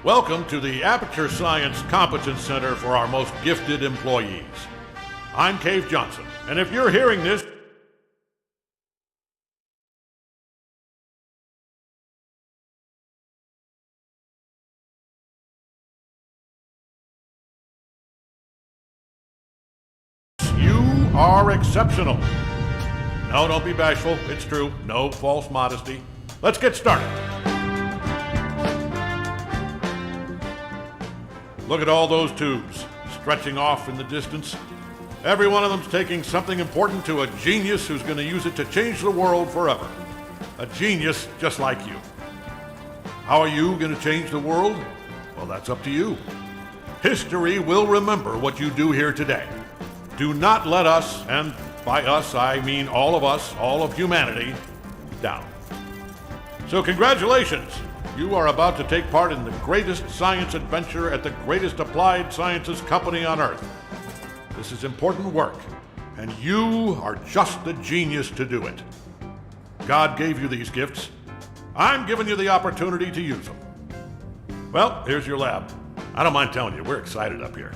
Welcome to the Aperture Science Competence Center for our most gifted employees. I'm Cave Johnson, and if you're hearing this, you are exceptional. No, don't be bashful. It's true. No false modesty. Let's get started. Look at all those tubes stretching off in the distance. Every one of them's taking something important to a genius who's going to use it to change the world forever. A genius just like you. How are you going to change the world? Well, that's up to you. History will remember what you do here today. Do not let us, and by us I mean all of us, all of humanity, down. So congratulations! You are about to take part in the greatest science adventure at the greatest applied sciences company on Earth. This is important work, and you are just the genius to do it. God gave you these gifts. I'm giving you the opportunity to use them. Well, here's your lab. I don't mind telling you, we're excited up here.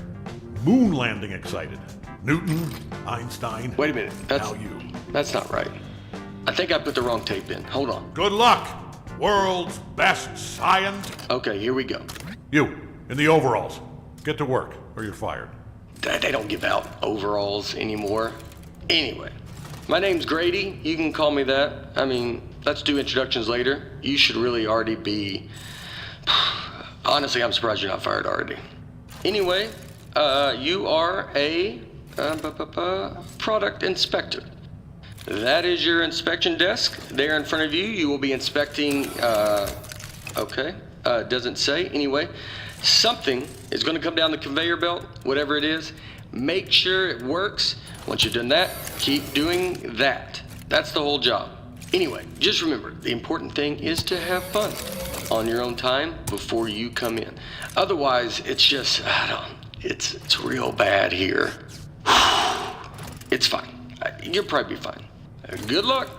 Moon landing excited. Newton, Einstein. Wait a minute. Now you. That's not right. I think I put the wrong tape in. Hold on. Good luck, world's best scientist. Okay, here we go. You, in the overalls. Get to work, or you're fired. They don't give out overalls anymore. Anyway, my name's Grady. You can call me that. I mean, let's do introductions later. You should really already be... Honestly, I'm surprised you're not fired already. Anyway, you are a product inspector. That is your inspection desk. There in front of you, you will be inspecting, doesn't say. Anyway, something is going to come down the conveyor belt, whatever it is. Make sure it works. Once you've done that, keep doing that. That's the whole job. Anyway, just remember, the important thing is to have fun on your own time before you come in. Otherwise, it's just, it's real bad here. It's fine. You'll probably be fine. Good luck.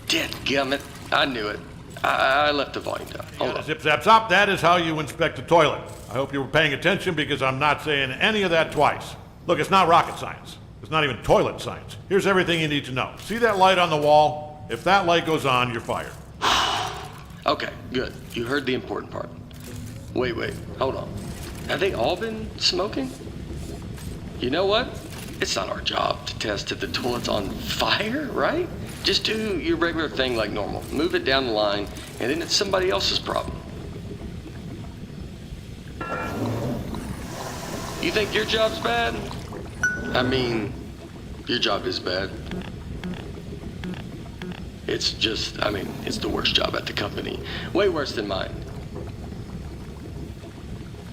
Dadgummit, I knew it. I left the volume down. Hold on. Zip, zap, zop. That is how you inspect a toilet. I hope you were paying attention because I'm not saying any of that twice. Look, it's not rocket science. It's not even toilet science. Here's everything you need to know. See that light on the wall? If that light goes on, you're fired. Okay, good. You heard the important part. Wait, hold on. Have they all been smoking? You know what? It's not our job to test if the toilet's on fire, right? Just do your regular thing like normal. Move it down the line, and then it's somebody else's problem. You think your job's bad? I mean, your job is bad. It's just, it's the worst job at the company. Way worse than mine.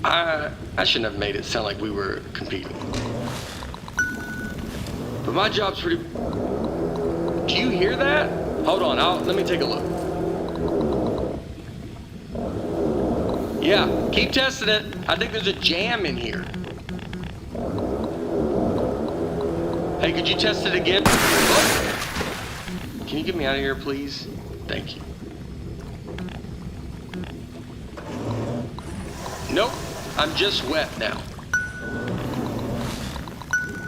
I shouldn't have made it sound like we were competing. But my job's pretty... Do you hear that? Hold on, let me take a look. Yeah, keep testing it. I think there's a jam in here. Hey, could you test it again? Oh. Can you get me out of here, please? Thank you. Nope, I'm just wet now.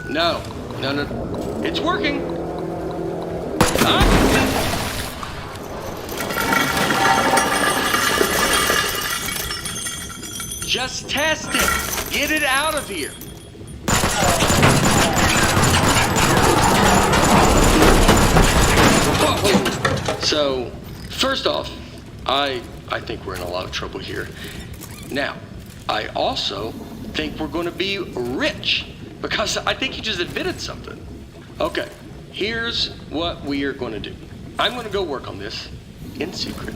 No, it's working. Huh? Just test it. Get it out of here. Whoa. So, first off, I think we're in a lot of trouble here. Now, I also think we're going to be rich because I think you just admitted something. Okay, here's what we are going to do. I'm going to go work on this in secret.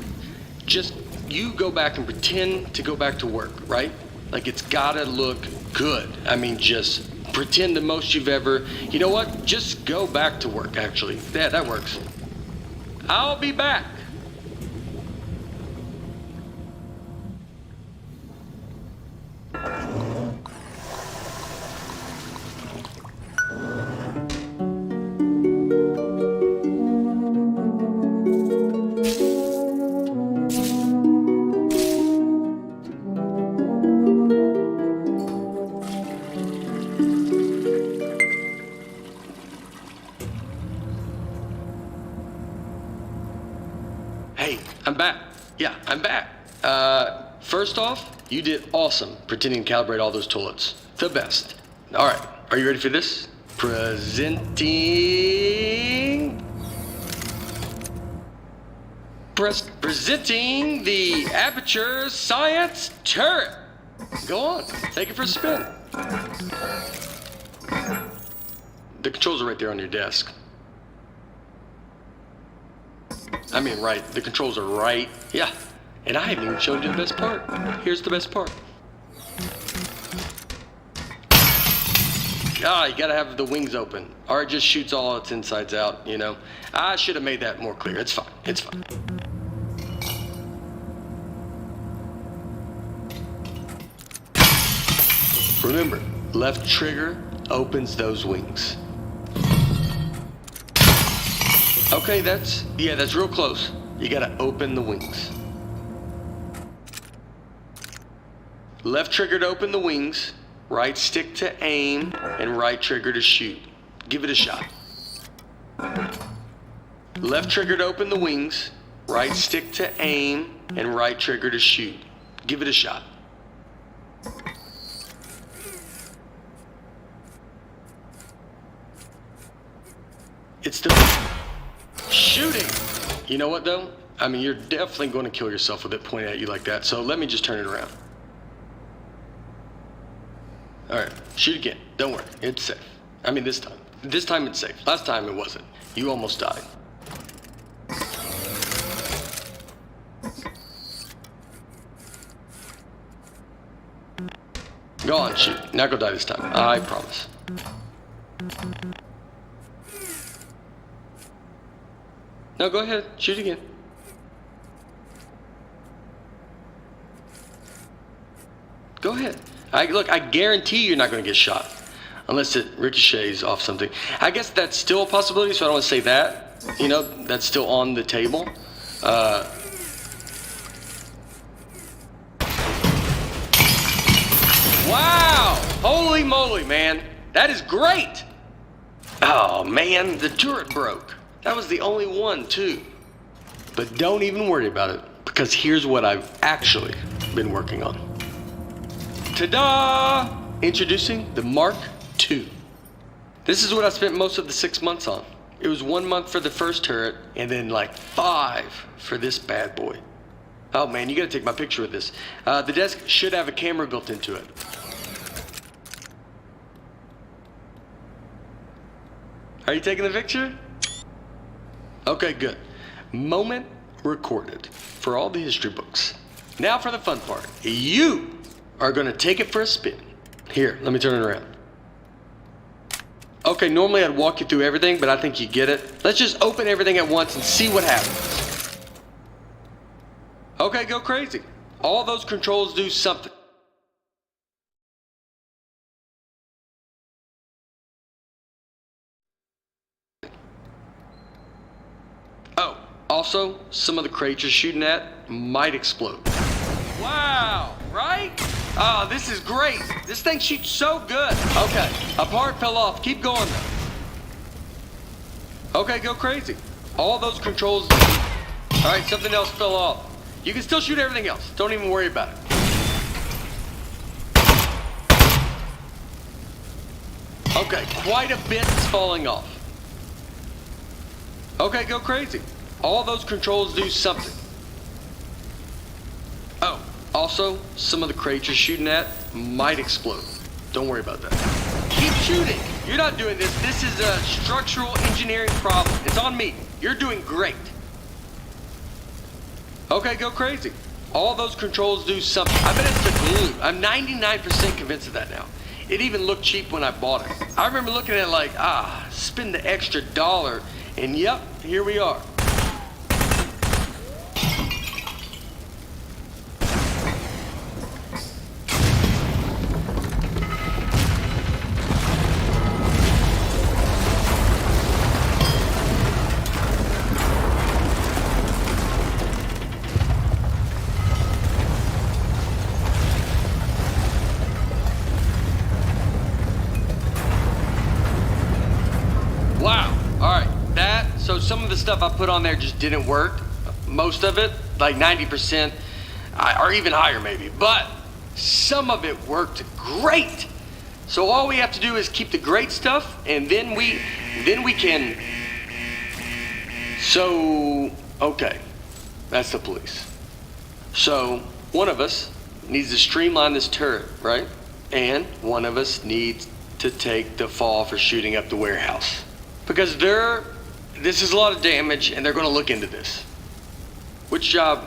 Just you go back and pretend to go back to work, right? Like it's got to look good. I mean, just pretend the most you've ever. You know what? Just go back to work, actually. Yeah, that works. I'll be back. Hey, I'm back. Yeah, I'm back. First off, you did awesome pretending to calibrate all those toilets. The best. All right, are you ready for this? Presenting the Aperture Science Turret. Go on, take it for a spin. The controls are right there on your desk. I mean, right, the controls are right. Yeah, and I haven't even shown you the best part. Here's the best part. Ah, you gotta have the wings open, or it just shoots all its insides out, you know. I should have made that more clear. It's fine, it's fine. Remember, left trigger opens those wings. Okay, that's real close. You gotta open the wings. Left trigger to open the wings, right stick to aim, and right trigger to shoot. Give it a shot. Left trigger to open the wings, right stick to aim, and right trigger to shoot. Give it a shot. It's the shooting. You know what though? I mean, you're definitely going to kill yourself with it pointed at you like that. So let me just turn it around. All right, shoot again. Don't worry, it's safe. I mean, this time it's safe. Last time it wasn't. You almost died. Go on, shoot. Not gonna die this time. I promise. No, go ahead. Shoot again. Go ahead. Look, I guarantee you're not going to get shot. Unless it ricochets off something. I guess that's still a possibility, so I don't want to say that. You know, that's still on the table. Wow! Holy moly, man. That is great! Oh, man, the turret broke. That was the only one, too. But don't even worry about it, because here's what I've actually been working on. Ta-da! Introducing the Mark II. This is what I spent most of the 6 months on. It was 1 month for the first turret, and then like 5 for this bad boy. Oh man, you gotta take my picture with this. The desk should have a camera built into it. Are you taking the picture? Okay, good. Moment recorded for all the history books. Now for the fun part. You are gonna take it for a spin. Here, let me turn it around. Okay, normally I'd walk you through everything, but I think you get it. Let's just open everything at once and see what happens. Okay, go crazy. All those controls do something. Also, some of the crates you're shooting at might explode. Wow, right? Oh, this is great. This thing shoots so good. Okay, a part fell off. Keep going though. Okay, go crazy. All those controls. All right, something else fell off. You can still shoot everything else. Don't even worry about it. Okay, quite a bit is falling off. Okay, go crazy. All those controls do something. Oh, also, some of the crates you're shooting at might explode. Don't worry about that. Keep shooting. You're not doing this. This is a structural engineering problem. It's on me. You're doing great. Okay, go crazy. All those controls do something. I bet it's the glue. I'm 99% convinced of that now. It even looked cheap when I bought it. I remember looking at it like, spend the extra $1, and yep, here we are. So some of the stuff I put on there just didn't work. Most of it, like 90%, or even higher maybe. But some of it worked great. So all we have to do is keep the great stuff, and then we can. So, okay, that's the police. So one of us needs to streamline this turret, right? And one of us needs to take the fall for shooting up the warehouse. Because this is a lot of damage, and they're going to look into this. Which job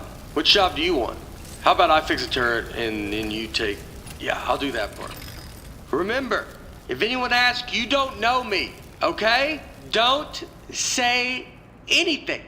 do you want? How about I fix a turret, and then you take... Yeah, I'll do that part. Remember, if anyone asks, you don't know me, okay? Don't say anything.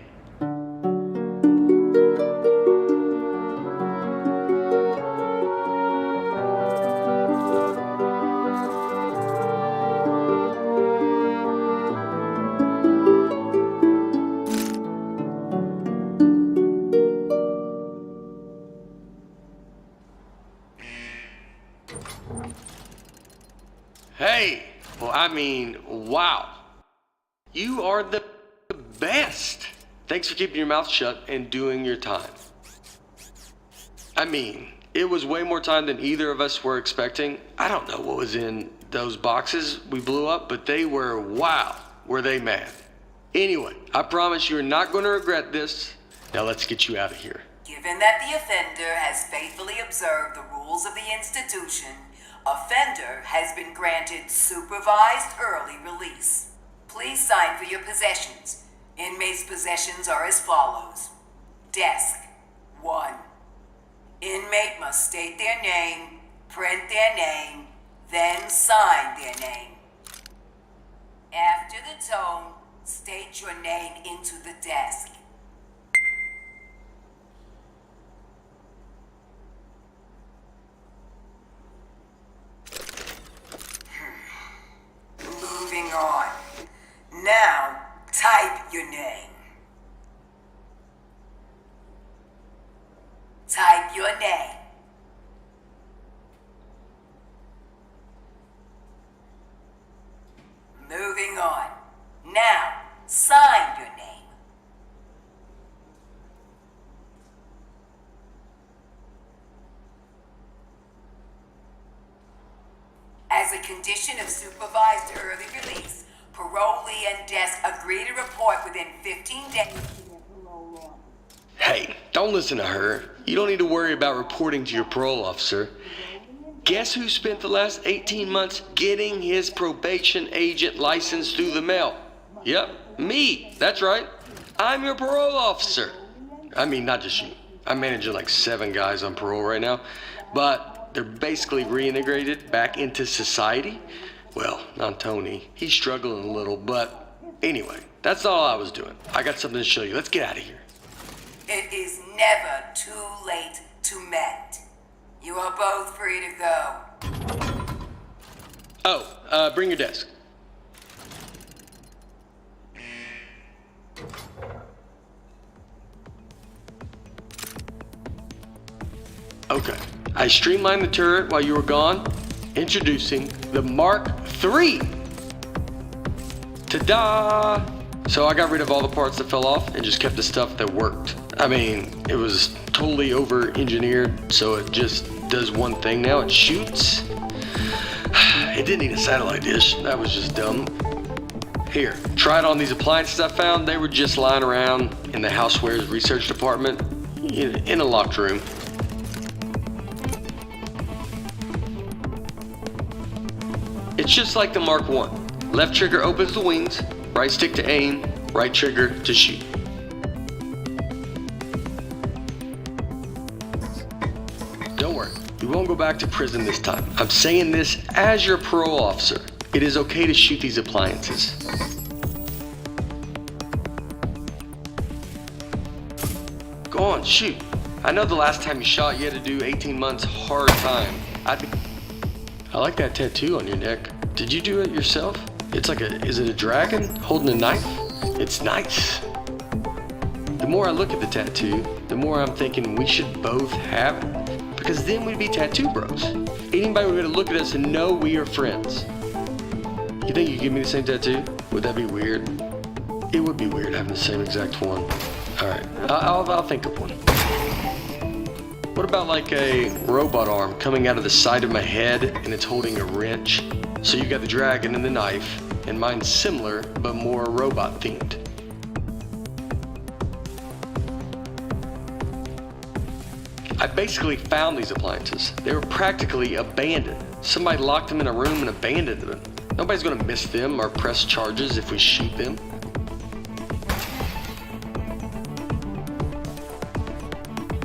Hey, well, I mean, wow. You are the best. Thanks for keeping your mouth shut and doing your time. I mean, it was way more time than either of us were expecting. I don't know what was in those boxes we blew up, but they were, wow, were they mad. Anyway, I promise you're not going to regret this. Now let's get you out of here. Given that the offender has faithfully observed the rules of the institution, offender has been granted supervised early release. Please sign for your possessions. Inmates' possessions are as follows. Desk, 1. Inmate must state their name, print their name, then sign their name. After the tone, state your name into the desk. Moving on. Now, type your name. Type your name. Moving on. Now, sign your name. As a condition of supervised early release, parolee and desk agree to report within 15 days. Hey, don't listen to her. You don't need to worry about reporting to your parole officer. Guess who spent the last 18 months getting his probation agent license through the mail? Yep, me. That's right. I'm your parole officer. I mean, not just you. I'm managing like 7 guys on parole right now, but they're basically reintegrated back into society. Well, not Tony. He's struggling a little, but anyway, that's all I was doing. I got something to show you. Let's get out of here. It is never too late to mend. You are both free to go. Oh, bring your desk. Okay. I streamlined the turret while you were gone. Introducing the Mark III. Ta-da! So I got rid of all the parts that fell off and just kept the stuff that worked. I mean, it was totally over-engineered, so it just does one thing now. It shoots. It didn't need a satellite dish. That was just dumb. Here, try it on these appliances I found. They were just lying around in the housewares research department in a locked room. It's just like the Mark I. Left trigger opens the wings, right stick to aim, right trigger to shoot. Don't worry, you won't go back to prison this time. I'm saying this as your parole officer. It is okay to shoot these appliances. Go on, shoot. I know the last time you shot, you had to do 18 months hard time. I like that tattoo on your neck. Did you do it yourself? It's like is it a dragon holding a knife? It's nice. The more I look at the tattoo, the more I'm thinking we should both have it. Because then we'd be tattoo bros. Anybody would look at us and know we are friends. You think you give me the same tattoo? Would that be weird? It would be weird having the same exact one. Alright, I'll think of one. What about like a robot arm coming out of the side of my head and it's holding a wrench? So you got the dragon and the knife, and mine's similar but more robot themed. I basically found these appliances. They were practically abandoned. Somebody locked them in a room and abandoned them. Nobody's gonna miss them or press charges if we shoot them.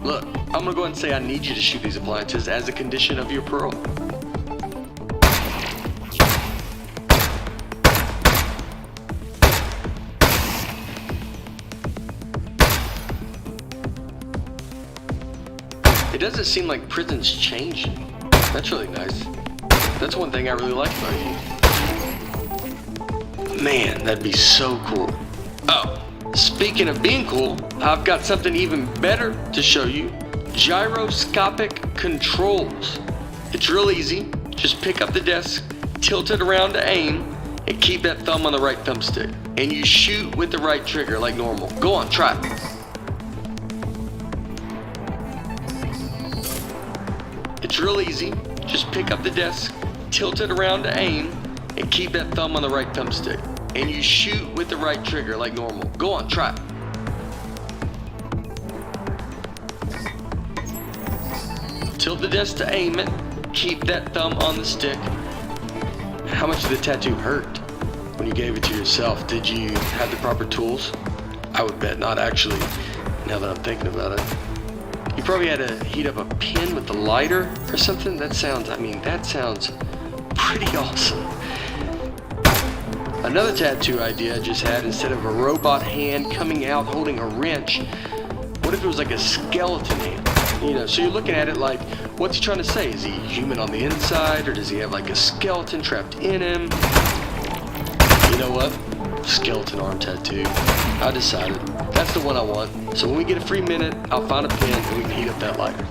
Look, I'm gonna go ahead and say I need you to shoot these appliances as a condition of your parole. It doesn't seem like prison's changing. That's really nice. That's one thing I really like about you. Man, that'd be so cool. Oh, speaking of being cool, I've got something even better to show you. Gyroscopic controls. It's real easy. Just pick up the desk, tilt it around to aim, and keep that thumb on the right thumbstick. And you shoot with the right trigger like normal. Go on, try it. It's real easy. Just pick up the desk, tilt it around to aim, and keep that thumb on the right thumbstick. And you shoot with the right trigger like normal. Go on, try it. Tilt the desk to aim it, keep that thumb on the stick. How much did the tattoo hurt when you gave it to yourself? Did you have the proper tools? I would bet not, actually, now that I'm thinking about it. You probably had to heat up a pin with the lighter or something. That sounds pretty awesome. Another tattoo idea I just had, instead of a robot hand coming out holding a wrench, what if it was like a skeleton hand? You know, so you're looking at it like, what's he trying to say? Is he human on the inside, or does he have like a skeleton trapped in him? You know what? Skeleton arm tattoo. I decided. That's the one I want. So when we get a free minute, I'll find a pin and we can heat up that lighter.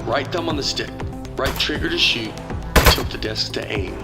Right thumb on the stick. Right trigger to shoot. Tilt the desk to aim.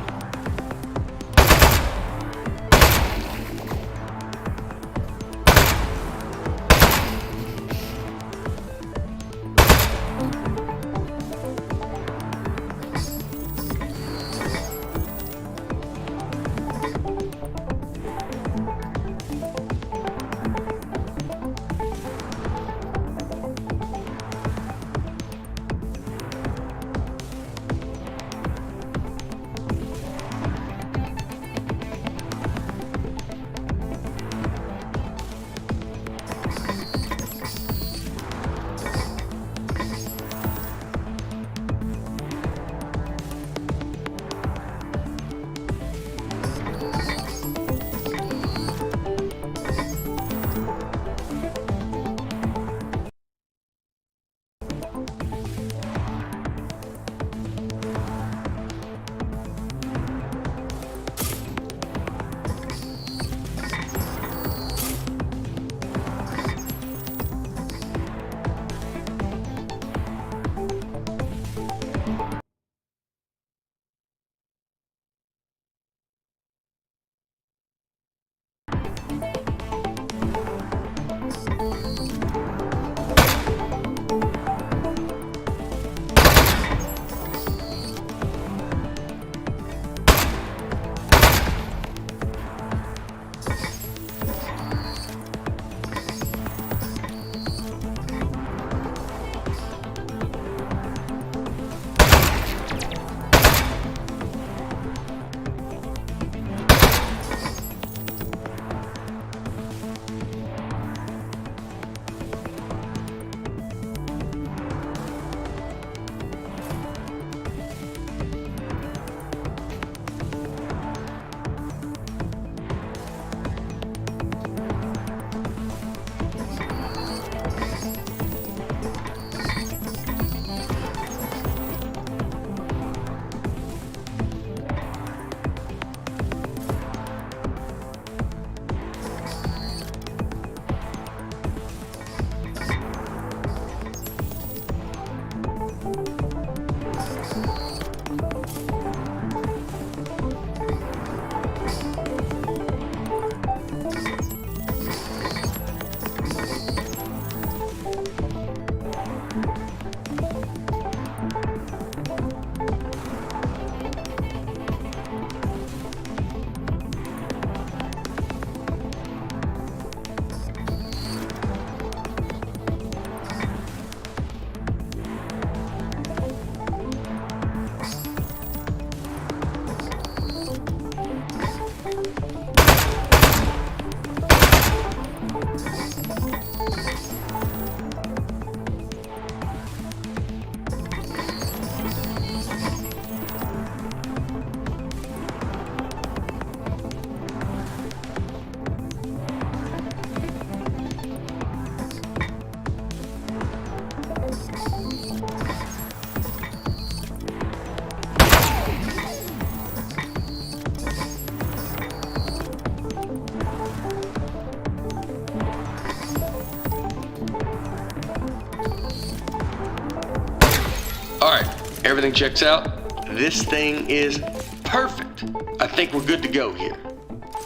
everything checks out. This thing is perfect. I think we're good to go here.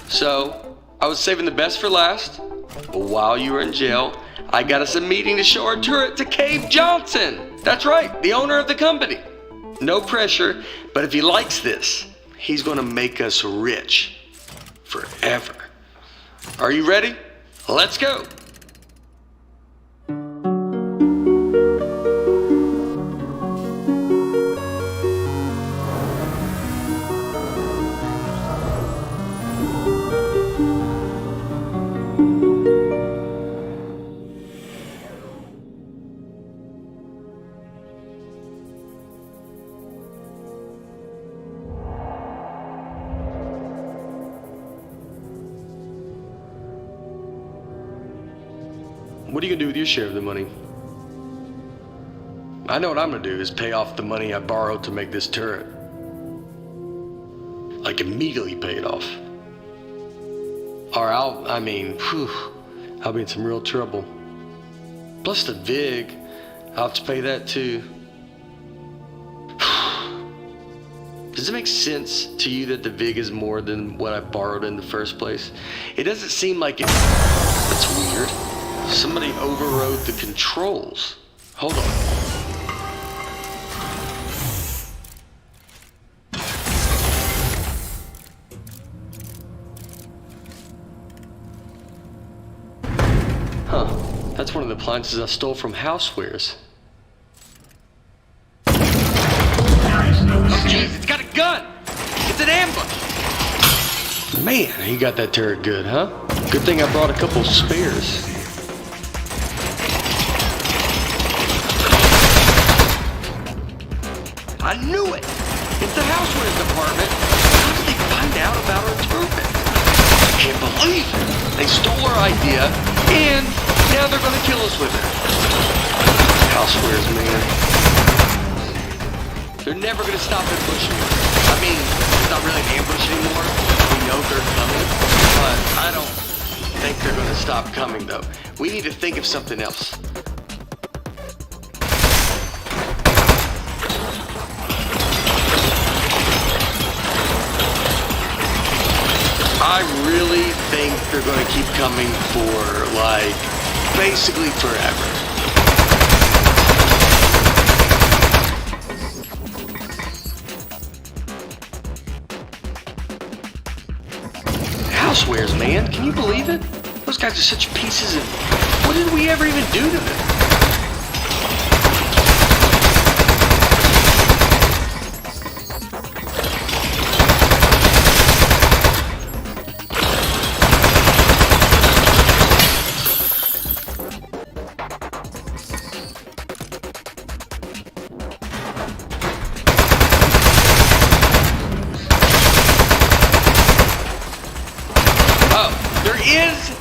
So, I was saving the best for last, but while you were in jail, I got us a meeting to show our turret to Cave Johnson. That's right, the owner of the company. No pressure, but if he likes this, he's gonna make us rich forever. Are you ready? Let's go. What are you gonna do with your share of the money? I know what I'm gonna do is pay off the money I borrowed to make this turret. Like immediately pay it off. Or I'll be in some real trouble. Plus the VIG, I'll have to pay that too. Does it make sense to you that the VIG is more than what I borrowed in the first place? It doesn't seem like it. That's weird. Somebody overrode the controls. Hold on. Huh. That's one of the appliances I stole from Housewares. Oh jeez, it's got a gun! It's an ambush! Man, he got that turret good, huh? Good thing I brought a couple spares. I knew it! It's the Housewares department. How did they find out about our turret? I can't believe it! They stole our idea, and now they're gonna kill us with it. Housewares, man. They're never gonna stop ambushing us. I mean, it's not really an ambush anymore. We know they're coming, but I don't think they're gonna stop coming, though. We need to think of something else. I really think they're going to keep coming for, like, basically forever. Housewares, man. Can you believe it? Those guys are such pieces of... What did we ever even do to them?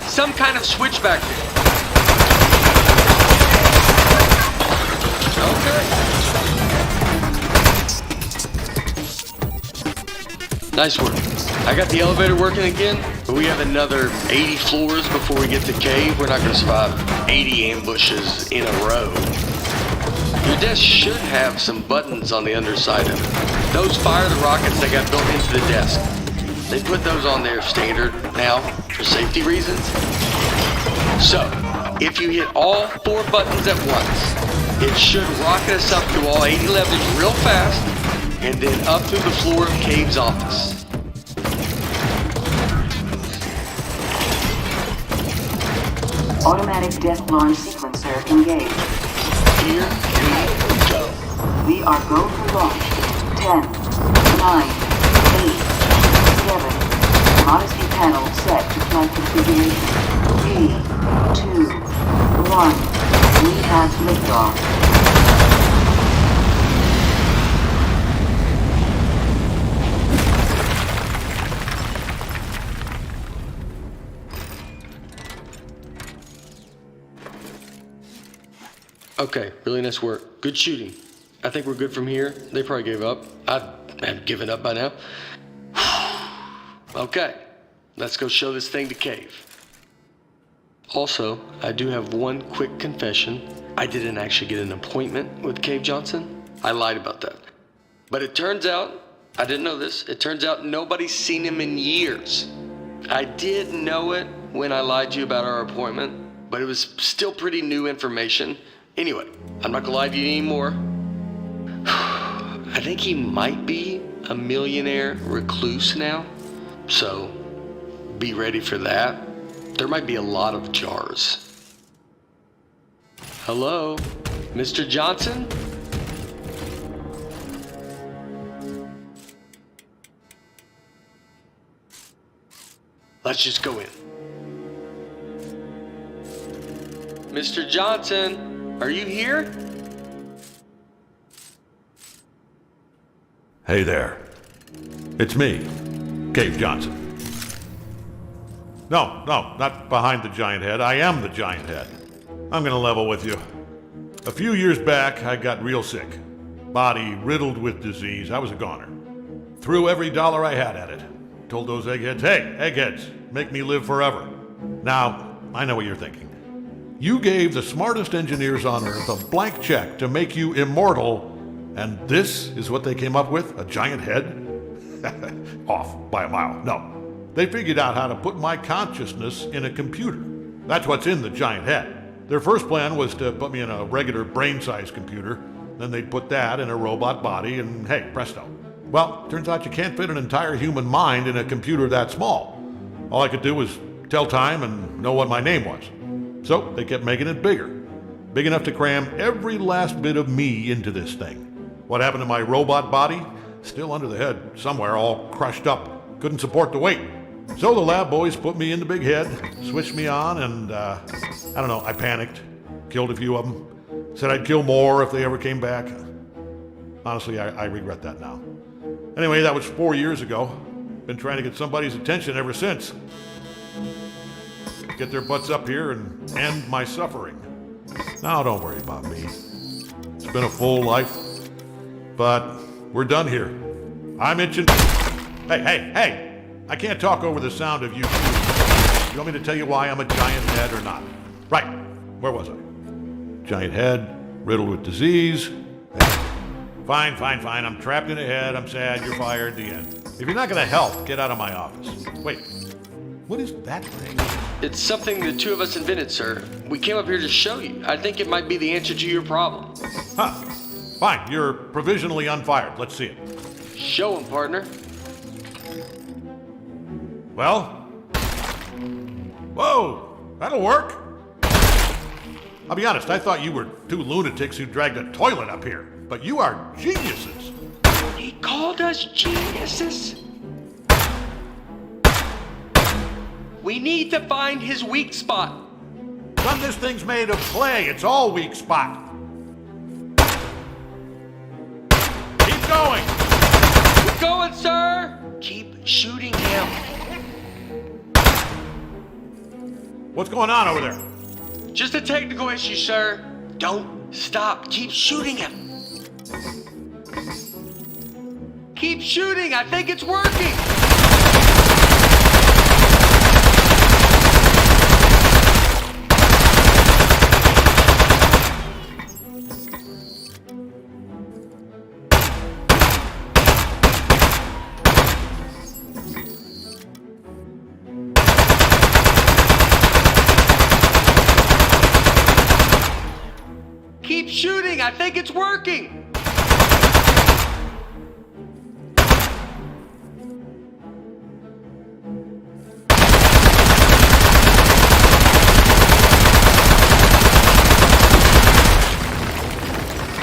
Some kind of switch back there. Okay. Nice work. I got the elevator working again, but we have another 80 floors before we get to cave. We're not going to survive 80 ambushes in a row. Your desk should have some buttons on the underside of it. Those fire the rockets that got built into the desk. They put those on there standard now for safety reasons. So, if you hit all 4 buttons at once, it should rocket us up through all 80 levels real fast, and then up through the floor of Cave's office. Automatic death launch sequencer engaged. Here we go. We are go for launch. 10, 9, 8, 7. Modesty panel set to flight configuration. 3, 2, 1. We have liftoff. Okay, really nice work. Good shooting. I think we're good from here. They probably gave up. I'd have given up by now. Okay, let's go show this thing to Cave. Also, I do have one quick confession. I didn't actually get an appointment with Cave Johnson. I lied about that. But it turns out, I didn't know this, it turns out nobody's seen him in years. I did know it when I lied to you about our appointment, but it was still pretty new information. Anyway, I'm not gonna lie to you anymore. I think he might be a millionaire recluse now, so be ready for that. There might be a lot of jars. Hello, Mr. Johnson? Let's just go in. Mr. Johnson, are you here? Hey there. It's me, Cave Johnson. No, not behind the giant head. I am the giant head. I'm gonna level with you. A few years back, I got real sick. Body riddled with disease. I was a goner. Threw every dollar I had at it. Told those eggheads, hey, eggheads, make me live forever. Now, I know what you're thinking. You gave the smartest engineers on Earth a blank check to make you immortal, and this is what they came up with? A giant head? Off by a mile. No. They figured out how to put my consciousness in a computer. That's what's in the giant head. Their first plan was to put me in a regular brain-sized computer. Then they'd put that in a robot body, and hey, presto. Well, turns out you can't fit an entire human mind in a computer that small. All I could do was tell time and know what my name was. So they kept making it bigger. Big enough to cram every last bit of me into this thing. What happened to my robot body? Still under the head, somewhere, all crushed up. Couldn't support the weight. So the lab boys put me in the big head, switched me on, and I don't know, I panicked. Killed a few of them. Said I'd kill more if they ever came back. Honestly, I regret that now. Anyway, that was 4 years ago. Been trying to get somebody's attention ever since. Get their butts up here and end my suffering. Now, don't worry about me. It's been a full life, but we're done here. I'm itching. Hey! I can't talk over the sound of you. You want me to tell you why I'm a giant head or not? Right. Where was I? Giant head, riddled with disease. Fine. I'm trapped in a head. I'm sad. You're fired. The end. If you're not going to help, get out of my office. Wait. What is that thing? It's something the two of us invented, sir. We came up here to show you. I think it might be the answer to your problem. Huh. Fine. You're provisionally unfired. Let's see it. Show him, partner. Well? Whoa! That'll work. I'll be honest, I thought you were two lunatics who dragged a toilet up here. But you are geniuses. He called us geniuses. We need to find his weak spot. Son, this thing's made of clay. It's all weak spot. Keep going. Keep going, sir. Keep shooting him. What's going on over there? Just a technical issue, sir. Don't stop. Keep shooting him. Keep shooting. I think it's working. Keep shooting. I think it's working.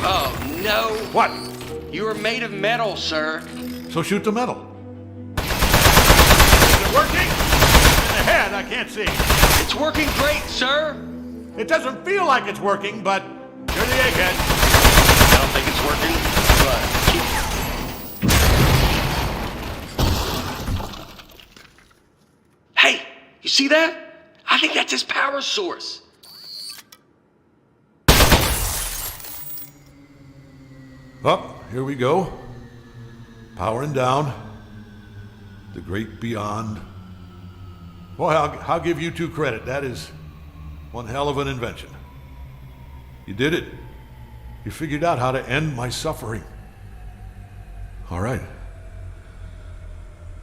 Oh, no. What? You are made of metal, sir. So shoot the metal. Is it working? In the head, I can't see. It's working great, sir. It doesn't feel like it's working, but you're the egghead. I don't think it's working, but hey, you see that? I think that's his power source. Up, here we go. Powering down. The great beyond. Boy, I'll give you two credit. That is one hell of an invention. You did it. You figured out how to end my suffering. All right.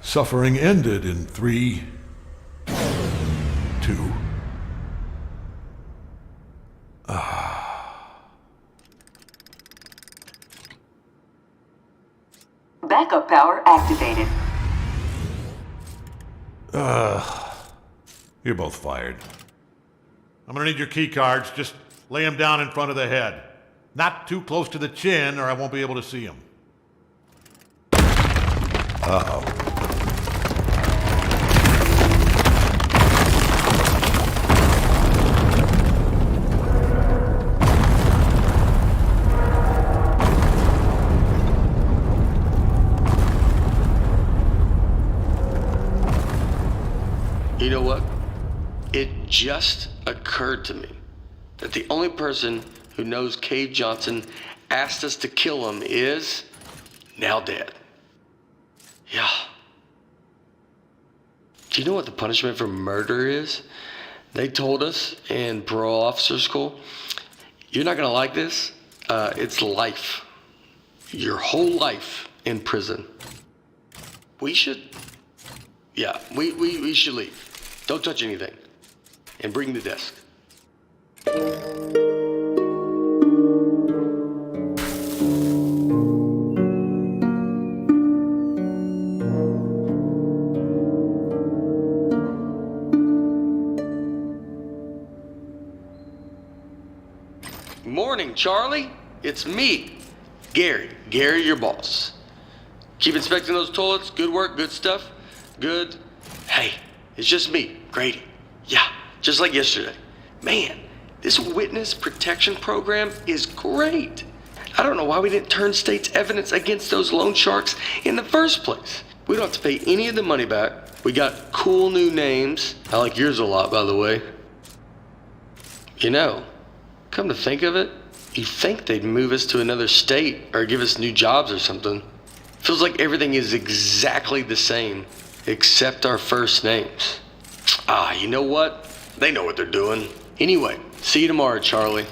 Suffering ended in 3, 2. Backup power activated. You're both fired. I'm gonna need your key cards. Just lay them down in front of the head. Not too close to the chin, or I won't be able to see them. Uh-oh. You know what? It just occurred to me that the only person who knows Cave Johnson asked us to kill him is now dead. Yeah. Do you know what the punishment for murder is? They told us in parole officer school, you're not gonna like this. It's life. Your whole life in prison. We should leave. Don't touch anything. And bring the desk. Morning, Charlie. It's me, Gary. Gary, your boss. Keep inspecting those toilets. Good work, good stuff. Good. Hey, it's just me, Grady. Yeah, just like yesterday. Man, this witness protection program is great. I don't know why we didn't turn state's evidence against those loan sharks in the first place. We don't have to pay any of the money back. We got cool new names. I like yours a lot, by the way. You know, come to think of it, you'd think they'd move us to another state or give us new jobs or something. Feels like everything is exactly the same, except our first names. You know what? They know what they're doing. Anyway, see you tomorrow, Charlie.